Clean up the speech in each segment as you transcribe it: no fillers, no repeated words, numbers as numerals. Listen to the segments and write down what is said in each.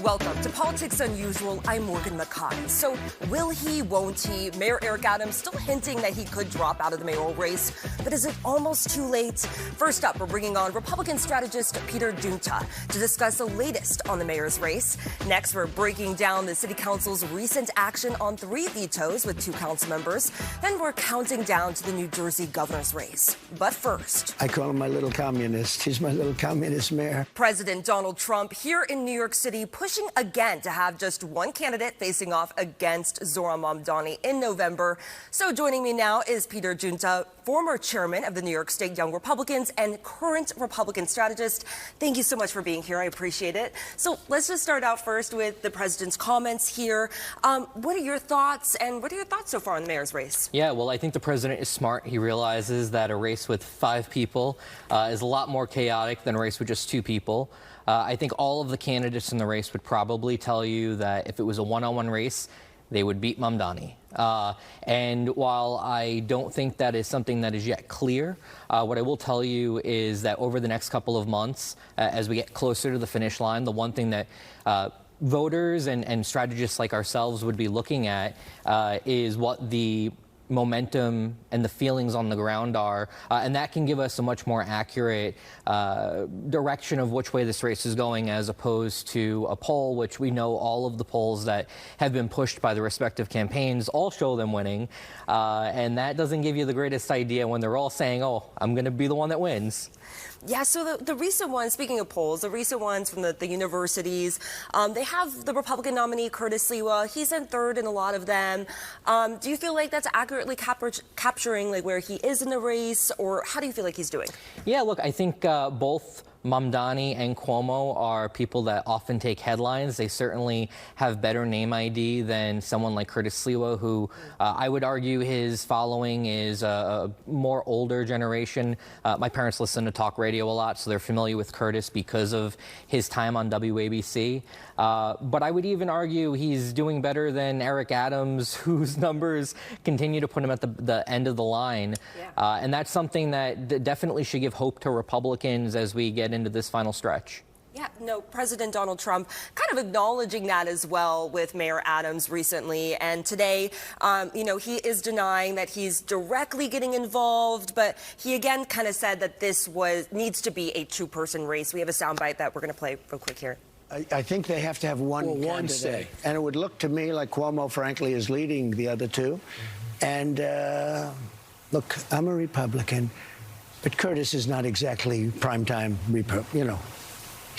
Welcome to Politics Unusual. I'm Morgan McKay. So will he, won't he? Mayor Eric Adams still hinting that he could drop out of the mayoral race, but is it almost too late? First up, we're bringing on Republican strategist Peter Giunta to discuss the latest on the mayor's race. Next, we're breaking down the city council's recent action on 3 vetoes with 2 council members. Then we're counting down to the New Jersey governor's race. But first, I call him my little communist. He's my little communist mayor. President Donald Trump here in New York City pushing again to have just one candidate facing off against Zohran Mamdani in November. So joining me now is Peter Giunta, former chairman of the New York State Young Republicans and current Republican strategist. Thank you so much for being here. I appreciate it. So let's just start out first with the president's comments here. What are your thoughts, and what are your thoughts so far on the mayor's race? Yeah, well, I think the president is smart. He realizes that a race with 5 people is a lot more chaotic than a race with just 2 people. I think all of the candidates in the race would probably tell you that if it was a one-on-one race, they would beat Mamdani. And while I don't think that is something that is yet clear, what I will tell you is that over the next couple of months, as we get closer to the finish line, the one thing that voters and strategists like ourselves would be looking at is what the momentum and the feelings on the ground are, and that can give us a much more accurate direction of which way this race is going, as opposed to a poll, which we know all of the polls that have been pushed by the respective campaigns all show them winning, and that doesn't give you the greatest idea when they're all saying, oh, I'm going to be the one that wins. Yeah, so the recent ones, speaking of polls, the recent ones from the universities, they have the Republican nominee, Curtis Sliwa. He's in 3rd in a lot of them. Do you feel like that's accurately capturing like where he is in the race, or how do you feel like he's doing? Yeah, look, I think both Mamdani and Cuomo are people that often take headlines. They certainly have better name ID than someone like Curtis Sliwa, who I would argue his following is a more older generation. My parents listen to talk radio a lot, so they're familiar with Curtis because of his time on WABC. But I would even argue he's doing better than Eric Adams, whose numbers continue to put him at the end of the line. Yeah. And that's something that definitely should give hope to Republicans as we get into this final stretch. Yeah, no, President Donald Trump kind of acknowledging that as well with Mayor Adams recently. And today, he is denying that he's directly getting involved, but he again kind of said that this needs to be a 2-person race. We have a soundbite that we're going to play real quick here. I think they have to have one candidate. And it would look to me like Cuomo, frankly, is leading the other 2. And look, I'm a Republican, but Curtis is not exactly primetime Republican.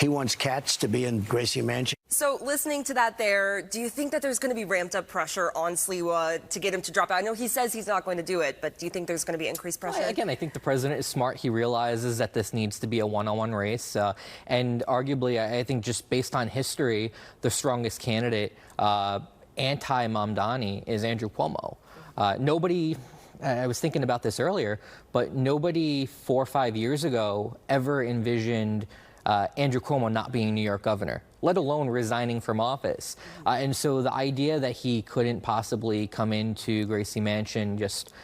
He wants cats to be in Gracie Mansion. So listening to that there, do you think that there's going to be ramped up pressure on Sliwa to get him to drop out? I know he says he's not going to do it, but do you think there's going to be increased pressure? Well, again, I think the president is smart. He realizes that this needs to be a one-on-one race. And arguably, I think just based on history, the strongest candidate anti-Mamdani is Andrew Cuomo. Nobody... I was thinking about this earlier, but nobody 4 or 5 years ago ever envisioned Andrew Cuomo not being New York governor, let alone resigning from office. And so the idea that he couldn't possibly come into Gracie Mansion just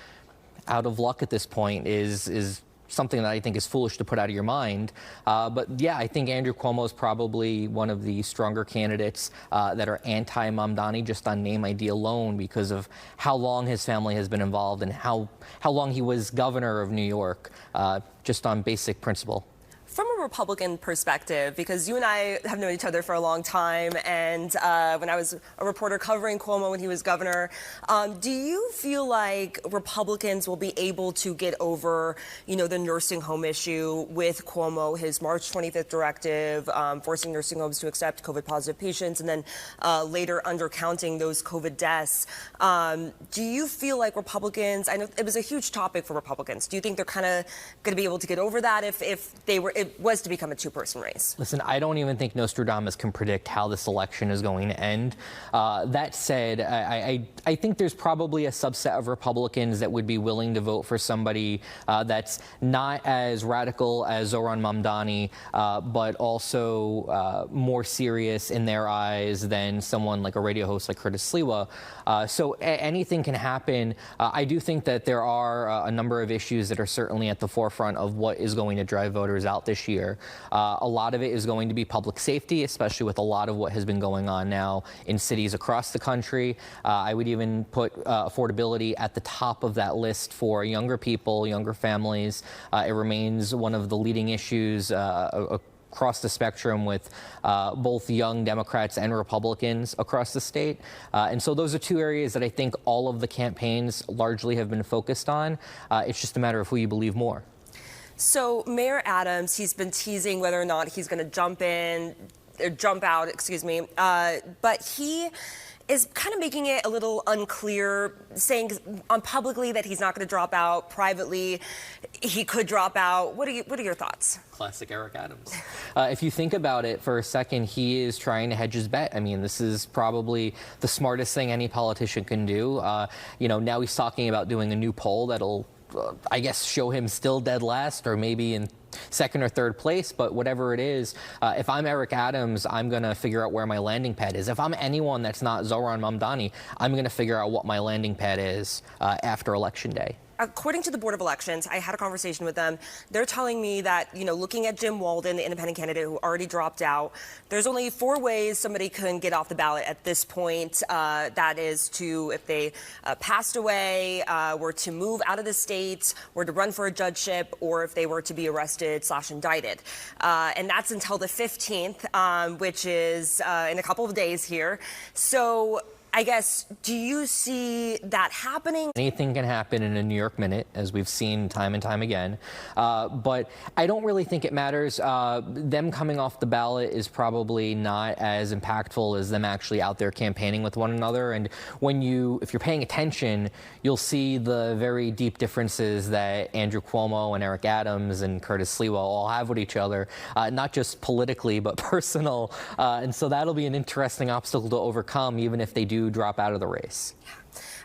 out of luck at this point is something that I think is foolish to put out of your mind. But yeah, I think Andrew Cuomo is probably one of the stronger candidates that are anti-Mamdani just on name ID alone, because of how long his family has been involved and how long he was governor of New York, just on basic principle. From a Republican perspective, because you and I have known each other for a long time, and when I was a reporter covering Cuomo when he was governor, do you feel like Republicans will be able to get over, the nursing home issue with Cuomo, his March 25th directive, forcing nursing homes to accept COVID-positive patients, and then later undercounting those COVID deaths? Do you feel like Republicans, I know it was a huge topic for Republicans, do you think they're kind of going to be able to get over that if it was to become a 2-person race? Listen, I don't even think Nostradamus can predict how this election is going to end. That said, I think there's probably a subset of Republicans that would be willing to vote for somebody that's not as radical as Zohran Mamdani, but also more serious in their eyes than someone like a radio host like Curtis Sliwa. So anything can happen. I do think that there are a number of issues that are certainly at the forefront of what is going to drive voters out about this year. A lot of it is going to be public safety, especially with a lot of what has been going on now in cities across the country. I would even put affordability at the top of that list for younger people, younger families. It remains one of the leading issues across the spectrum with both young Democrats and Republicans across the state. And so those are two areas that I think all of the campaigns largely have been focused on. It's just a matter of who you believe more. So Mayor Adams, he's been teasing whether or not he's going to jump out, but he is kind of making it a little unclear, saying publicly that he's not going to drop out. Privately, he could drop out. What are your thoughts? Classic Eric Adams. If you think about it for a second, he is trying to hedge his bet. I mean, this is probably the smartest thing any politician can do. Now he's talking about doing a new poll that'll, I guess, show him still dead last or maybe in second or third place, but whatever it is, if I'm Eric Adams, I'm going to figure out where my landing pad is. If I'm anyone that's not Zohran Mamdani, I'm going to figure out what my landing pad is after Election Day. According to the Board of Elections, I had a conversation with them. They're telling me that, looking at Jim Walden, the independent candidate who already dropped out, there's only 4 ways somebody can get off the ballot at this point. That is if they passed away, were to move out of the state, were to run for a judgeship, or if they were to be arrested/indicted. And that's until the 15th, which is in a couple of days here. So I guess, do you see that happening? Anything can happen in a New York minute, as we've seen time and time again. But I don't really think it matters. Them coming off the ballot is probably not as impactful as them actually out there campaigning with one another. And if you're paying attention, you'll see the very deep differences that Andrew Cuomo and Eric Adams and Curtis Sliwa all have with each other, not just politically, but personal. And so that'll be an interesting obstacle to overcome, even if they do drop out of the race.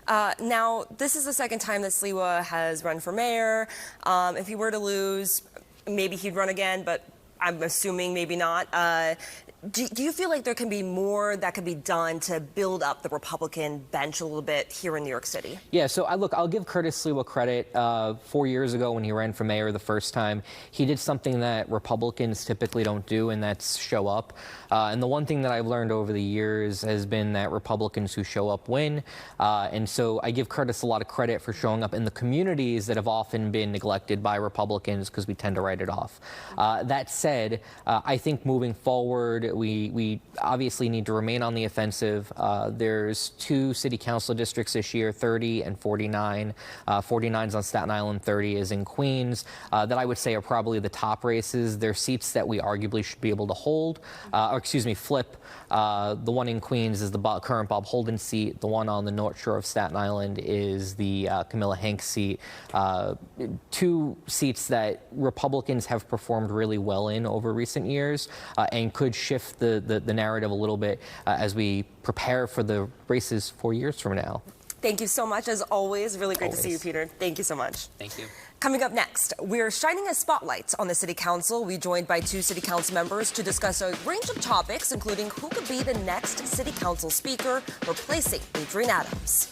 Now, this is the second time that Sliwa has run for mayor. If he were to lose, maybe he'd run again, but I'm assuming maybe not. Do you feel like there can be more that could be done to build up the Republican bench a little bit here in New York City? Yeah, so I'll give Curtis Sliwa credit. 4 years ago when he ran for mayor the first time, he did something that Republicans typically don't do, and that's show up. And the one thing that I've learned over the years has been that Republicans who show up win. And so I give Curtis a lot of credit for showing up in the communities that have often been neglected by Republicans because we tend to write it off. That said, I think moving forward, we obviously need to remain on the offensive. There's 2 city council districts this year, 30 and 49. 49's on Staten Island, 30 is in Queens, that I would say are probably the top races. They're seats that we arguably should be able to hold, flip. The one in Queens is the current Bob Holden seat. The one on the North Shore of Staten Island is the Camilla Hanks seat. 2 seats that Republicans have performed really well in over recent years and could shift the narrative a little bit as we prepare for the races 4 years from now. Thank you so much, as always. Really great to see you, Peter. Thank you so much. Thank you. Coming up next, we're shining a spotlight on the City Council. We're joined by 2 City Council members to discuss a range of topics, including who could be the next City Council Speaker, replacing Adrienne Adams.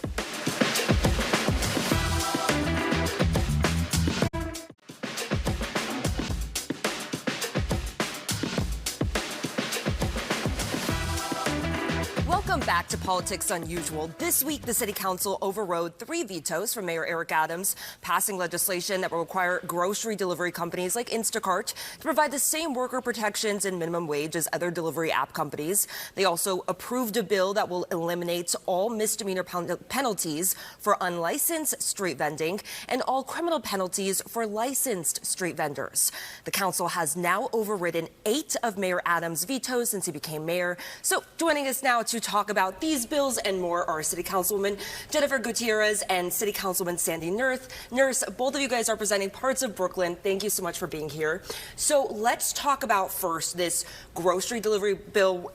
Welcome back to Politics Unusual. This week, the City Council overrode 3 vetoes from Mayor Eric Adams, passing legislation that will require grocery delivery companies like Instacart to provide the same worker protections and minimum wage as other delivery app companies. They also approved a bill that will eliminate all misdemeanor penalties for unlicensed street vending and all criminal penalties for licensed street vendors. The council has now overridden 8 of Mayor Adams' vetoes since he became mayor. So joining us now to talk about these bills and more are City Councilwoman Jennifer Guitierrez and City Councilwoman Sandy Nurse. Both of you guys are representing parts of Brooklyn. Thank you so much for being here. So let's talk about first this grocery delivery bill,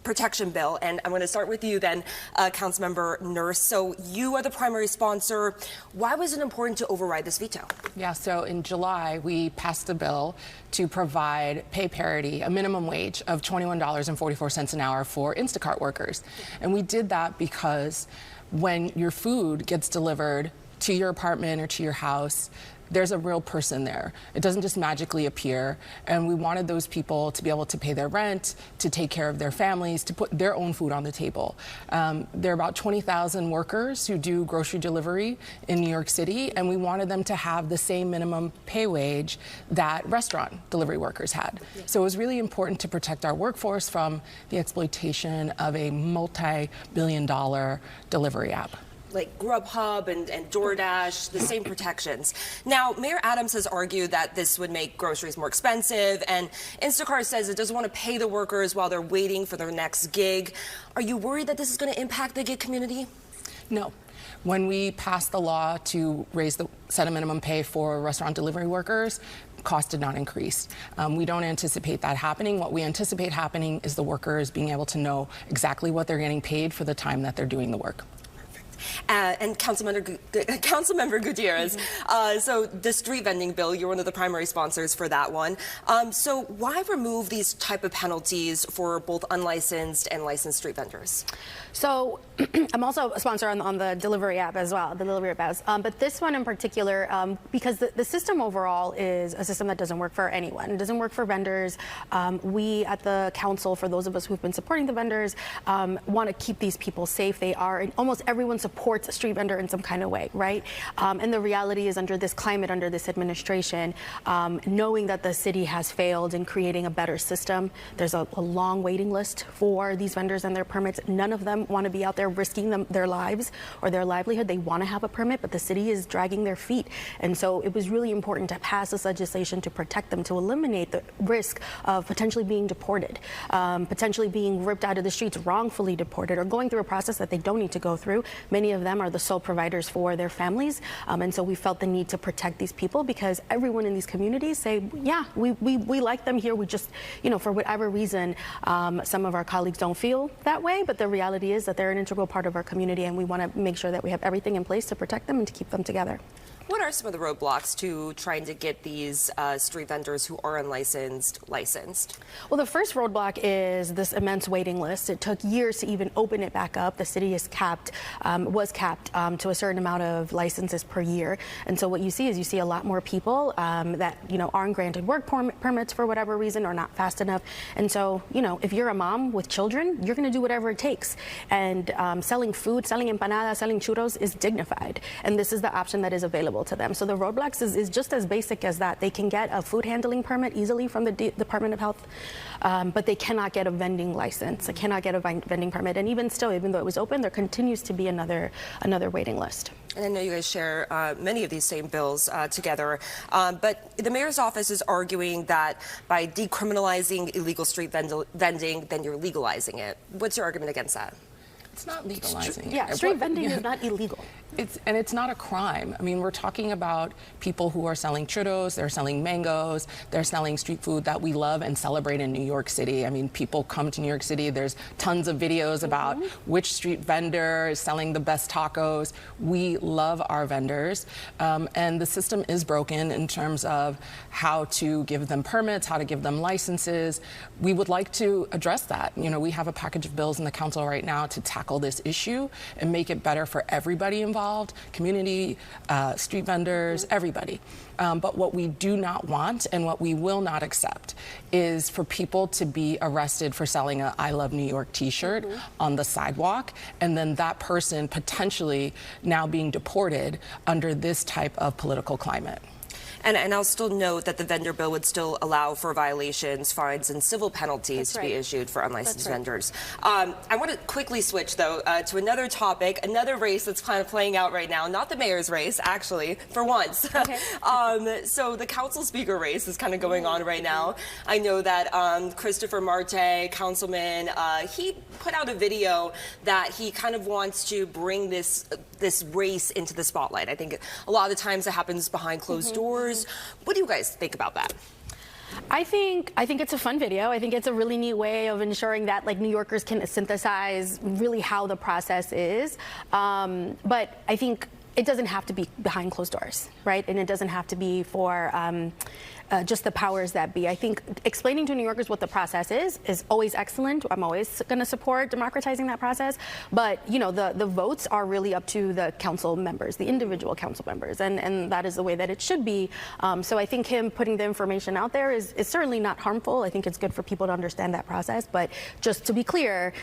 protection bill. And I'm going to start with you then, Councilmember Nurse. So you are the primary sponsor. Why was it important to override this veto? Yeah, so in July, we passed a bill to provide pay parity, a minimum wage of $21.44 an hour for Instacart workers. And we did that because when your food gets delivered to your apartment or to your house, there's a real person there. It doesn't just magically appear. And we wanted those people to be able to pay their rent, to take care of their families, to put their own food on the table. There are about 20,000 workers who do grocery delivery in New York City, and we wanted them to have the same minimum pay wage that restaurant delivery workers had. So it was really important to protect our workforce from the exploitation of a multi-billion-dollar delivery app. Like Grubhub and DoorDash, the same protections. Now, Mayor Adams has argued that this would make groceries more expensive, and Instacart says it doesn't want to pay the workers while they're waiting for their next gig. Are you worried that this is going to impact the gig community? No. When we passed the law to set a minimum pay for restaurant delivery workers, cost did not increase. We don't anticipate that happening. What we anticipate happening is the workers being able to know exactly what they're getting paid for the time that they're doing the work. And Councilmember Guitierrez, so the street vending bill, you're one of the primary sponsors for that one. So why remove these type of penalties for both unlicensed and licensed street vendors? So I'm also a sponsor on the delivery app as well, the delivery apps. But this one in particular, because the system overall is a system that doesn't work for anyone. It doesn't work for vendors. We at the council, for those of us who've been supporting the vendors, want to keep these people safe. They are, and almost everyone supports a street vendor in some kind of way, right? And the reality is, under this climate, under this administration, knowing that the city has failed in creating a better system, there's a long waiting list for these vendors and their permits. None of them want to be out there risking their lives or their livelihood. They want to have a permit, but the city is dragging their feet. And so it was really important to pass this legislation to protect them, to eliminate the risk of potentially being deported, potentially being ripped out of the streets, wrongfully deported, or going through a process that they don't need to go through. Many of them are the sole providers for their families. And so we felt the need to protect these people, because everyone in these communities say, yeah, we like them here. We just, for whatever reason, some of our colleagues don't feel that way. But the reality is that they're an integral part of our community, and we want to make sure that we have everything in place to protect them and to keep them together. What are some of the roadblocks to trying to get these street vendors who are unlicensed licensed? Well, the first roadblock is this immense waiting list. It took years to even open it back up. The city is was capped to a certain amount of licenses per year. And so what you see is a lot more people that aren't granted work permits for whatever reason, or not fast enough. And so if you're a mom with children, you're going to do whatever it takes. And selling food, selling empanadas, selling churros is dignified. And this is the option that is available to them. So the roadblocks is just as basic as that. They can get a food handling permit easily from the Department of Health, but they cannot get a vending license. They cannot get a vending permit. And even still, even though it was open, there continues to be another waiting list. And I know you guys share many of these same bills together, but the mayor's office is arguing that by decriminalizing illegal street vending, then you're legalizing it. What's your argument against that? It's not legalizing. Yeah, street vending is not illegal. It's not a crime. I mean, we're talking about people who are selling churros, they're selling mangoes, they're selling street food that we love and celebrate in New York City. I mean, people come to New York City, there's tons of videos about which street vendor is selling the best tacos. We love our vendors, and the system is broken in terms of how to give them permits, how to give them licenses. We would like to address that. We have a package of bills in the council right now to tackle this issue and make it better for everybody involved, community, street vendors, everybody. But what we do not want and what we will not accept is for people to be arrested for selling a I Love New York t-shirt on the sidewalk, and then that person potentially now being deported under this type of political climate. And I'll still note that the vendor bill would still allow for violations, fines, and civil penalties to be issued for unlicensed vendors. I want to quickly switch, though, to another topic, another race that's kind of playing out right now. Not the mayor's race, actually, for once. Okay. So the council speaker race is kind of going on right now. I know that Christopher Marte, councilman, he put out a video that he kind of wants to bring this race into the spotlight. I think a lot of the times it happens behind closed doors. What do you guys think about that? I think it's a fun video. I think it's a really neat way of ensuring that New Yorkers can synthesize really how the process is. But I think it doesn't have to be behind closed doors, right? And it doesn't have to be for just the powers that be. I think explaining to New Yorkers what the process is always excellent. I'm always going to support democratizing that process. But, you know, the votes are really up to the council members, the individual council members, and that is the way that it should be. So I think him putting the information out there is certainly not harmful. I think it's good for people to understand that process. But just to be clear,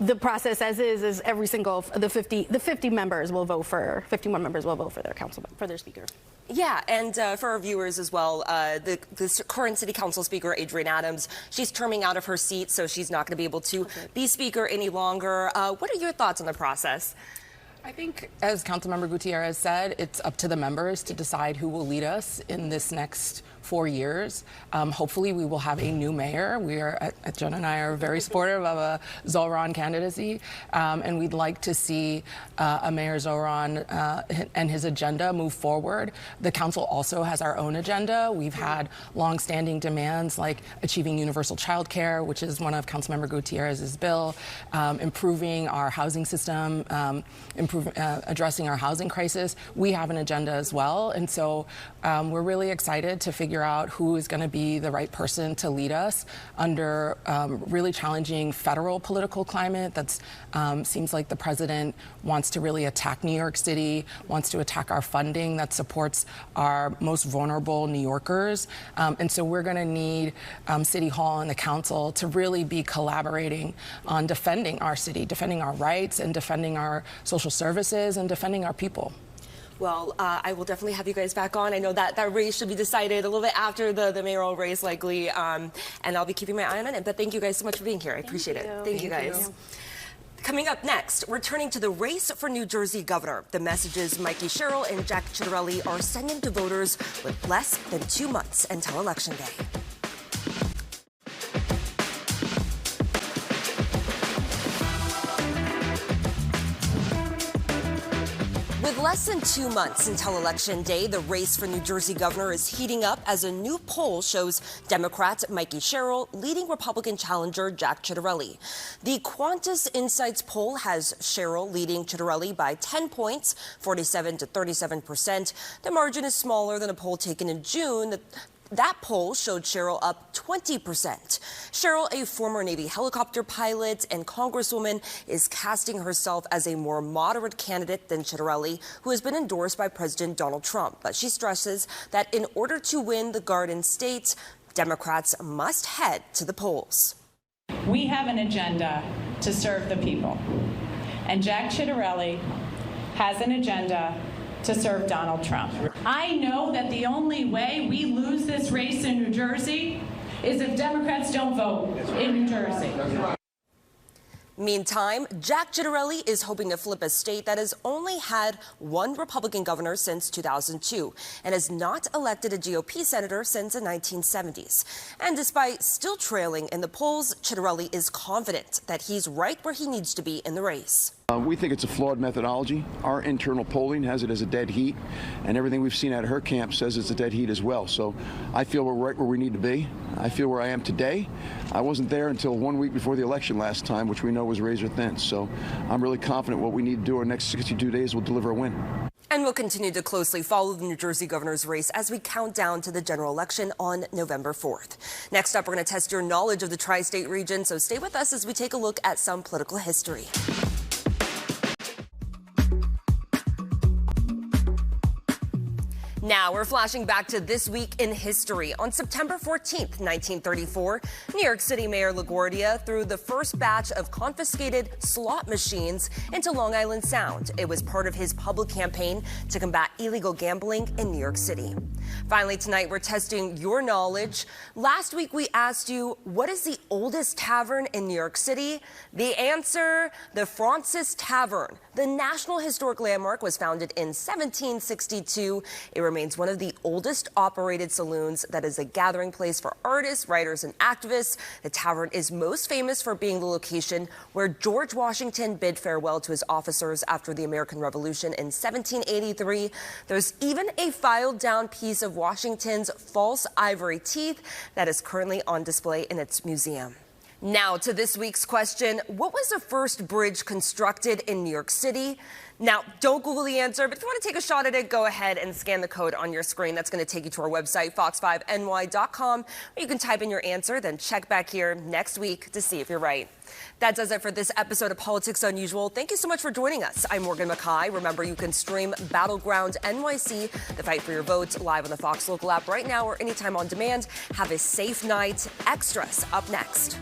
the process as is every single the 50 members will vote for 51 members will vote for their for their speaker. Yeah, and for our viewers as well, the current City Council Speaker, Adrienne Adams, she's terming out of her seat, so she's not going to be able to be Speaker any longer. What are your thoughts on the process? I think, as Councilmember Guitierrez said, it's up to the members to decide who will lead us in this next 4 years. Hopefully we will have a new mayor. We are, Jen and I are very supportive of a Zohran candidacy, and we'd like to see a Mayor Zohran and his agenda move forward. The council also has our own agenda. We've had long-standing demands like achieving universal child care, which is one of Councilmember Gutierrez's bill, improving our housing system, addressing our housing crisis. We have an agenda as well, and so we're really excited to figure out who is going to be the right person to lead us under really challenging federal political climate. That's seems like the president wants to really attack New York City, wants to attack our funding that supports our most vulnerable New Yorkers, and so we're going to need City Hall and the council to really be collaborating on defending our city, defending our rights, and defending our social services, and defending our people. Well, I will definitely have you guys back on. I know that race should be decided a little bit after the mayoral race, likely, and I'll be keeping my eye on it. But thank you guys so much for being here. I appreciate it. Thank you guys. Coming up next, we're turning to the race for New Jersey governor. The messages Mikey Sherrill and Jack Ciattarelli are sending to voters with less than 2 months until Election Day. With less than 2 months until Election Day, the race for New Jersey governor is heating up as a new poll shows Democrat Mikey Sherrill leading Republican challenger Jack Ciattarelli. The Quantus Insights poll has Sherrill leading Ciattarelli by 10 points, 47 to 37%. The margin is smaller than a poll taken in June. That poll showed Sherrill up 20%. Sherrill, a former Navy helicopter pilot and congresswoman, is casting herself as a more moderate candidate than Ciattarelli, who has been endorsed by President Donald Trump. But she stresses that in order to win the Garden State, Democrats must head to the polls. We have an agenda to serve the people, and Jack Ciattarelli has an agenda to serve Donald Trump. I know that the only way we lose this race in New Jersey is if Democrats don't vote in New Jersey. Meantime, Jack Ciattarelli is hoping to flip a state that has only had one Republican governor since 2002 and has not elected a GOP senator since the 1970s. And despite still trailing in the polls, Ciattarelli is confident that he's right where he needs to be in the race. We think it's a flawed methodology. Our internal polling has it as a dead heat, and everything we've seen out of her camp says it's a dead heat as well. So I feel we're right where we need to be. I feel where I am today. I wasn't there until 1 week before the election last time, which we know was razor thin. So I'm really confident what we need to do in the next 62 days will deliver a win. And we'll continue to closely follow the New Jersey governor's race as we count down to the general election on November 4th. Next up, we're going to test your knowledge of the tri-state region, so stay with us as we take a look at some political history. Now we're flashing back to this week in history. On September 14th, 1934, New York City Mayor LaGuardia threw the first batch of confiscated slot machines into Long Island Sound. It was part of his public campaign to combat illegal gambling in New York City. Finally, tonight we're testing your knowledge. Last week we asked you, what is the oldest tavern in New York City? The answer, the Francis Tavern. The National Historic Landmark was founded in 1762. It remains one of the oldest operated saloons that is a gathering place for artists, writers, and activists. The tavern is most famous for being the location where George Washington bid farewell to his officers after the American Revolution in 1783. There's even a filed down piece of Washington's false ivory teeth that is currently on display in its museum. Now to this week's question, what was the first bridge constructed in New York City? Now, don't Google the answer, but if you want to take a shot at it, go ahead and scan the code on your screen. That's going to take you to our website, fox5ny.com, where you can type in your answer, then check back here next week to see if you're right. That does it for this episode of Politics Unusual. Thank you so much for joining us. I'm Morgan McKay. Remember, you can stream Battleground NYC, the fight for your vote, live on the Fox Local app right now or anytime on demand. Have a safe night. Extras up next.